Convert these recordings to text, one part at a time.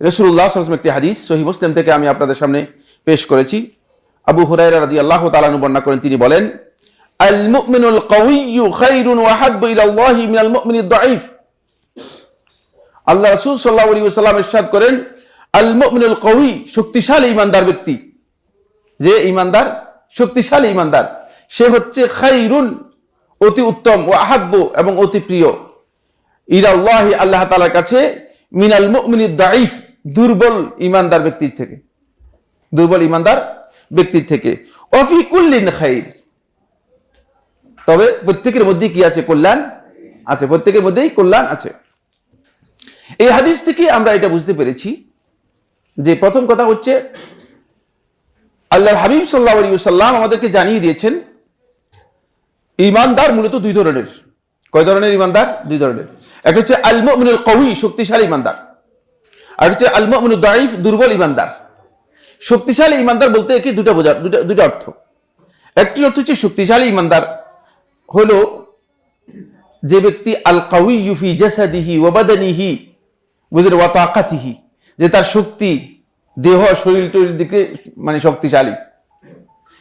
রাসূলুল্লাহ সাল্লাল্লাহু আলাইহি ওয়াসাল্লাম একটি হাদিস সহিহ মুসলিম থেকে আমি আপনাদের সামনে পেশ করেছি। আবু হুরায়রা রাদিয়াল্লাহু তাআলা আনহু বর্ণনা করেন, তিনি বলেন, আল মুমিনুল কাওয়িয়্যু খায়রুন ওয়া হাব্বু ইলাল্লাহি মিনাল মুমিনিদ দাঈফ। আল্লাহ রাসূল সাল্লাল্লাহু আলাইহি ওয়াসাল্লাম ইরশাদ করেন, আল মুমিনুল কাওয়ি, শক্তিশালী ঈমানদার ব্যক্তি, যে ঈমানদার শক্তিশালী ঈমানদার, সে হচ্ছে খায়রুন, অতি উত্তম, ওয়া হাব্বু, এবং অতি প্রিয়, ইলাল্লাহি, আল্লাহ তাআলার কাছে, মিনাল মুমিনিদ দাঈফ, দুর্বল ঈমানদার ব্যক্তির থেকে, দুর্বল ঈমানদার ব্যক্তির থেকে। ওয়া ফি কুল্লিন খায়র, তবে প্রত্যেকের মধ্যে কি আছে? কল্যাণ আছে, প্রত্যেকের মধ্যেই কল্যাণ আছে। এই হাদিস থেকে আমরা এটা বুঝতে পেরেছি যে প্রথম কথা হচ্ছে আল্লাহর হাবিব সাল্লাল্লাহু আলাইহি ওয়াসাল্লাম আমাদেরকে জানিয়ে দিয়েছেন ঈমানদার মূলত দুই ধরনের। কয় ধরনের ঈমানদার? দুই ধরনের। একটা হচ্ছে আল মুমিনুল কাওয়ি, শক্তিশালী ঈমানদার, আর হচ্ছে আল মুমিনুদ দাঈফ, দুর্বল ঈমানদার। শক্তিশালী ঈমানদার বলতে কি দুটো অর্থ। একটি অর্থ হচ্ছে শক্তিশালী ঈমানদার হলো যে ব্যক্তি আল কাওয়িয়্যু ফি জাসাদিহি ওয়া বাদানিহি ওয়া তাকাতিহি, যে তার শক্তি, দেহ, শরীর দিকে মানে শক্তিশালী।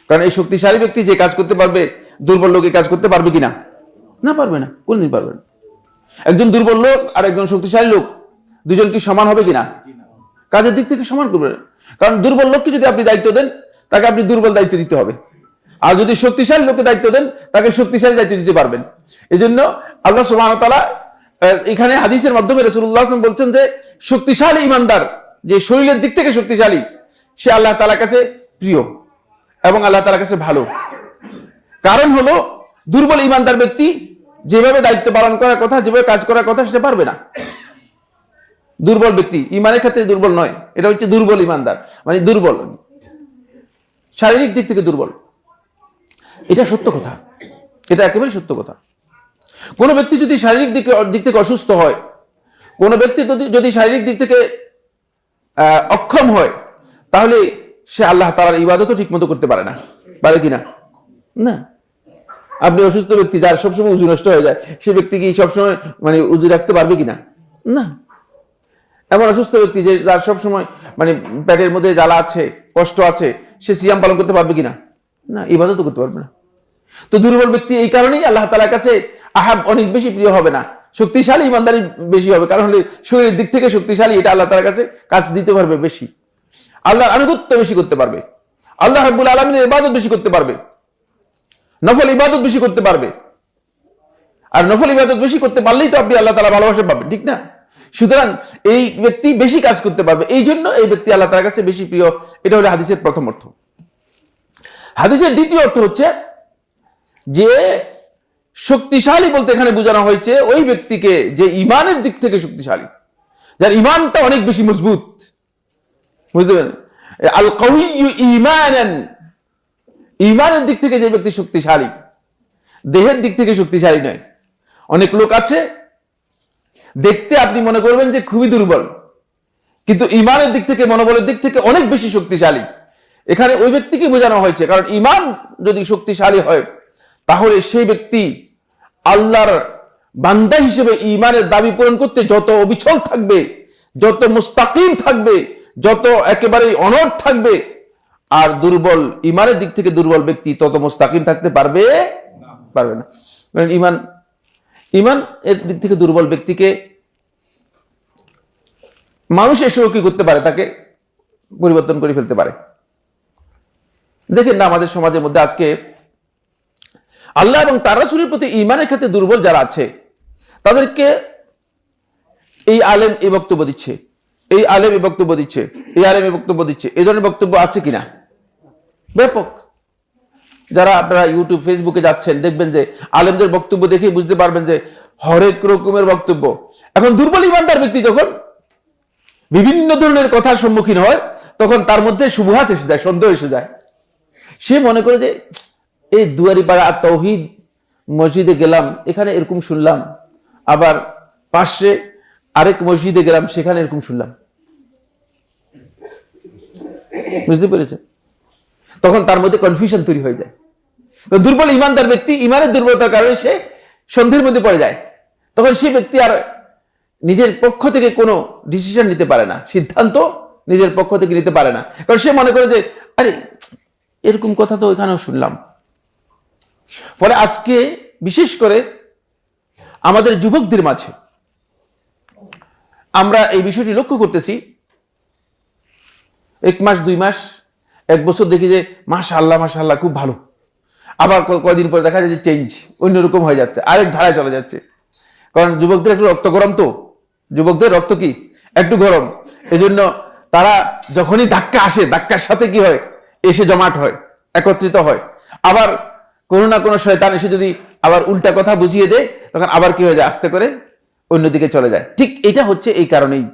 কারণ এই শক্তিশালী ব্যক্তি যে কাজ করতে পারবে, দুর্বল লোক এই কাজ করতে পারবে কিনা? না, পারবে না, কোনদিন পারবে না। একজন দুর্বল লোক আর একজন শক্তিশালী লোক, দুজন কি সমান হবে কিনা? কাজের দিক থেকে সমান করবে না। কারণ দুর্বল লোককে যদি আপনি দায়িত্ব দেন, তাকে আপনি দুর্বল দায়িত্ব দিতে হবে, আর যদি শক্তিশালী লোককে দায়িত্ব দেন, তাকে শক্তিশালী দায়িত্ব দিতে পারবেন। এই জন্য আল্লাহ সুবহানাহু ওয়া তাআলা এখানে হাদিসের মাধ্যমে রাসূলুল্লাহ সাল্লাল্লাহু আলাইহি ওয়াসাল্লাম বলছেন যে শক্তিশালী ঈমানদার, যে শরীরের দিক থেকে শক্তিশালী, সে আল্লাহ তাআলার কাছে প্রিয় এবং আল্লাহ তাআলার কাছে ভালো। কারণ হলো দুর্বল ঈমানদার ব্যক্তি যেভাবে দায়িত্ব পালন করার কথা, যেভাবে কাজ করার কথা, সেটা পারবে না। দুর্বল ব্যক্তি ঈমানের ক্ষেত্রে দুর্বল নয়, এটা হচ্ছে দুর্বল ঈমানদার, মানে দুর্বল, শারীরিক দিক থেকে দুর্বল। এটা সত্য কথা, এটা একেবারে সত্য কথা। কোন ব্যক্তি যদি শারীরিক দিক থেকে অসুস্থ হয়, কোন ব্যক্তি যদি শারীরিক দিক থেকে অক্ষম হয়, তাহলে সে আল্লাহ তাআলার ইবাদতও ঠিক মতো করতে পারে না। পারে কিনা? না। আপনি অসুস্থ ব্যক্তি যার সবসময় উযু নষ্ট হয়ে যায়, সে ব্যক্তি কি সবসময় মানে উযু রাখতে পারবে কিনা? না। এমন অসুস্থ ব্যক্তি যে যার সবসময় মানে পেটের মধ্যে জ্বালা আছে, কষ্ট আছে, সে সিয়াম পালন করতে পারবে কিনা? না, ইবাদতও করতে পারবে না। তো দুর্বল ব্যক্তি এই কারণেই আল্লাহ তাআলার কাছে আহাব, অনেক বেশি প্রিয় হবে না, শক্তিশালী ঈমানদারি বেশি হবে। কারণ হলে শরীরের দিক থেকে শক্তিশালী, এটা আল্লাহ তাআলার কাছে কাজ দিতে পারবে বেশি, আল্লাহর আনুগত্য বেশি করতে পারবে, আল্লাহ রাব্বুল আলামিনের ইবাদত বেশি করতে পারবে, নফল ইবাদত বেশি করতে পারবে। আর নফল ইবাদত বেশি করতে পারলেই তো আপনি আল্লাহ তাআলা ভালোবাসা পাবেন, ঠিক না? সুতরাং এই ব্যক্তি বেশি কাজ করতে পারবে, এই জন্য এই ব্যক্তি আল্লাহ তাআলার কাছে বেশি প্রিয়। এটা হলো হাদিসের প্রথম অর্থ। হাদিসের দ্বিতীয় অর্থ হচ্ছে যে শক্তিশালী বলতে এখানে বোঝানো হয়েছে ওই ব্যক্তিকে যে ঈমানের দিক থেকে শক্তিশালী, যার ঈমানটা অনেক বেশি মজবুত। বুঝতে পারলেন? আল কাওয়িয়্যু ঈমানান, ঈমানের দিক থেকে যে ব্যক্তি শক্তিশালী, দেহের দিক থেকে শক্তিশালী নয়। অনেক লোক আছে দেখতে আপনি মনে করবেন যে খুবই দুর্বল, কিন্তু ঈমানের দিক থেকে, মনোবলের দিক থেকে অনেক বেশি শক্তিশালী। এখানে ওই ব্যক্তিকে বোঝানো হয়েছে, কারণ ঈমান যদি শক্তিশালী হয়, তাহলে সেই ব্যক্তি আল্লাহর বান্দা হিসেবে ঈমানের দাবি পূরণ করতে যত অবিচল থাকবে, যত মুস্তাকিম থাকবে, যত একেবারে অনড় থাকবে। আর দুর্বল, ঈমানের দিক থেকে দুর্বল ব্যক্তি তত মুস্তাকিম থাকতে পারবে না। ঈমান এর দিক থেকে দুর্বল ব্যক্তিকে মানুষ এসেও কি করতে পারে? তাকে পরিবর্তন করে ফেলতে পারে। দেখেন না, আমাদের সমাজের মধ্যে আজকে আল্লাহ এবং তার রাসূলের প্রতি ঈমানের ক্ষেত্রে দুর্বল যারা আছে, তাদেরকে এই আলেম এই বক্তব্য দিচ্ছে, এই আলেম এই বক্তব্য দিচ্ছে, এই আলেম এই বক্তব্য দিচ্ছে, এই ধরনের বক্তব্য আছে কিনা? ব্যাপক। যারা আপনারা ইউটিউব, ফেসবুকে যাচ্ছেন, দেখবেন যে আলেমদের বক্তব্য দেখে বুঝতে পারবেন যে হরেক রকমের বক্তব্য। এখন দুর্বল ঈমানদার ব্যক্তি যখন বিভিন্ন ধরনের কথার সম্মুখীন হয়, তখন তার মধ্যে শুবহাত এসে যায়, সন্দেহ এসে যায়। সে মনে করে যে এই দুয়ারিপাড়া তাওহীদ মসজিদে গেলাম, এখানে এরকম শুনলাম, আবার পাশে আরেক মসজিদে গেলাম, সেখানে এরকম শুনলাম। বুঝতে পেরেছেন? তখন তার মধ্যে কনফিউশন তৈরি হয়ে যায়। দুর্বল ঈমানদার ব্যক্তি ঈমানের দুর্বলতার কারণে সে সন্দেহের মধ্যে পড়ে যায়। তখন সেই ব্যক্তি আর নিজের পক্ষ থেকে কোনো ডিসিশন নিতে পারে না, সিদ্ধান্ত নিজের পক্ষ থেকে নিতে পারে না, কারণ সে মনে করে যে আরে এরকম কথা তো এখানেও শুনলাম। ফলে আজকে বিশেষ করে আমাদের যুবকদের মাঝে আমরা এই বিষয়টি লক্ষ্য করতেছি। 1 মাস 2 মাস 1 বছর দেখি যে মাশাআল্লাহ খুব ভালো, আবার কয়দিন পরে দেখা যায় যে চেঞ্জ, অন্যরকম হয়ে যাচ্ছে, আরেক ধারায় চলে যাচ্ছে। কারণ যুবকদের একটু রক্ত গরম, তো যুবকদের রক্ত কি একটু গরম, এজন্য তারা যখনই ধাক্কা আসে, ধাক্কার সাথে কি হয়, এসে জমাট হয়, একত্রিত হয়। আবার কোনো না কোনো শয়তান এসে যদি আবার উল্টা কথা বুঝিয়ে দেয়, তখন আবার কি হয়ে যায়, আস্তে করে অন্যদিকে চলে যায়। ঠিক এটা হচ্ছে এই কারণেই,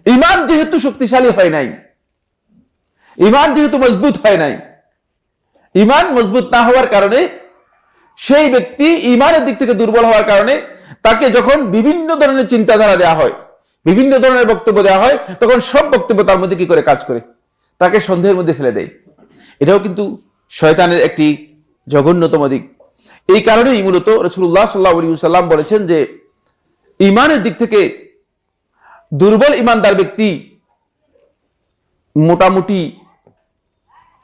ঈমান যেহেতু শক্তিশালী হয় নাই, ঈমান যেহেতু মজবুত হয় নাই, ঈমান মজবুত না হওয়ার কারণে সেই ব্যক্তি ঈমানের দিক থেকে দুর্বল হওয়ার কারণে তাকে যখন বিভিন্ন ধরনের চিন্তাধারা দেওয়া হয়, বিভিন্ন ধরনের বক্তব্য দেওয়া হয়, তখন সব বক্তব্য তার মধ্যে কি করে কাজ করে, তাকে সন্দেহের মধ্যে ফেলে দেয়। এটাও কিন্তু শয়তানের একটি জঘন্যতম দিক। এই কারণেই মূলত রাসূলুল্লাহ সাল্লাল্লাহু আলাইহি ওয়াসাল্লাম বলেছেন যে ঈমানের দিক থেকে দুর্বল ঈমানদার ব্যক্তি মোটামুটি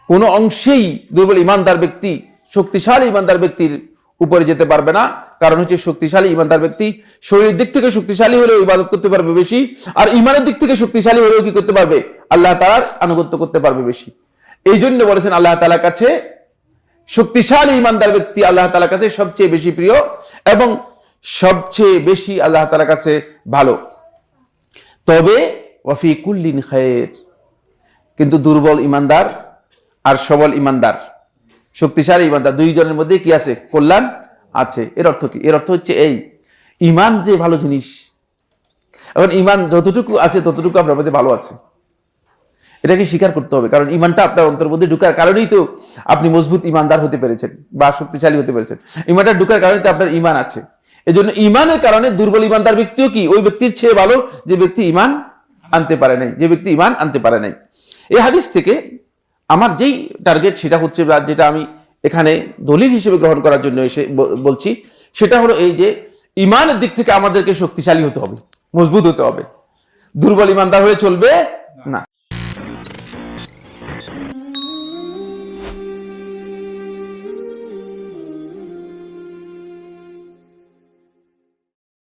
কোনো অংশেই দুর্বল ঈমানদার ব্যক্তি শক্তিশালী ঈমানদার ব্যক্তির উপরে যেতে পারবে না। কারণ হচ্ছে শক্তিশালী ঈমানদার ব্যক্তি শরীরের দিক থেকে শক্তিশালী হলেও ইবাদত করতে পারবে বেশি, আর ঈমানের দিক থেকে শক্তিশালী হলেও কি করতে পারবে, আল্লাহ তাআলার আনুগত্য করতে পারবে বেশি। এই জন্য বলেছেন আল্লাহ তাআলার কাছে শক্তিশালী ঈমানদার ব্যক্তি আল্লাহ তাআলার কাছে সবচেয়ে বেশি প্রিয় এবং সবচেয়ে বেশি আল্লাহ তাআলার কাছে ভালো। তবে ওয়াফি কুল্লিন খায়র, কিন্তু দুর্বল ঈমানদার আর সবল ঈমানদার, শক্তিশালী ঈমানদার, দুইজনের মধ্যে কি আছে, কল্যাণ আছে। এর অর্থ কি? এর অর্থ হচ্ছে এই, ঈমান যে ভালো জিনিস, এখন ঈমান যতটুকু আছে ততটুকু আপনার মধ্যে ভালো আছে, এটাকে স্বীকার করতে হবে। কারণ ঈমানটা আপনার অন্তর মধ্যে ঢুকার কারণেই তো আপনি মজবুত ঈমানদার হতে পেরেছেন বা শক্তিশালী হতে পেরেছেন। ঈমানটা ঢুকার কারণে তো আপনার ঈমান আছে। এজন্য ঈমানের কারণে দুর্বল ঈমানদার ব্যক্তিও কি ওই ব্যক্তির চেয়ে ভালো যে ব্যক্তি ঈমান আনতে পারে নাই, যে ব্যক্তি ঈমান আনতে পারে নাই। এই হাদিস থেকে আমার যেই টার্গেট সেটা হচ্ছে, যেটা আমি এখানে দলিল হিসেবে গ্রহণ করার জন্য এসে বলছি, সেটা হলো এই যে ঈমানের দিক থেকে আমাদেরকে শক্তিশালী হতে হবে, মজবুত হতে হবে। দুর্বল ঈমানদার হয়ে চলবে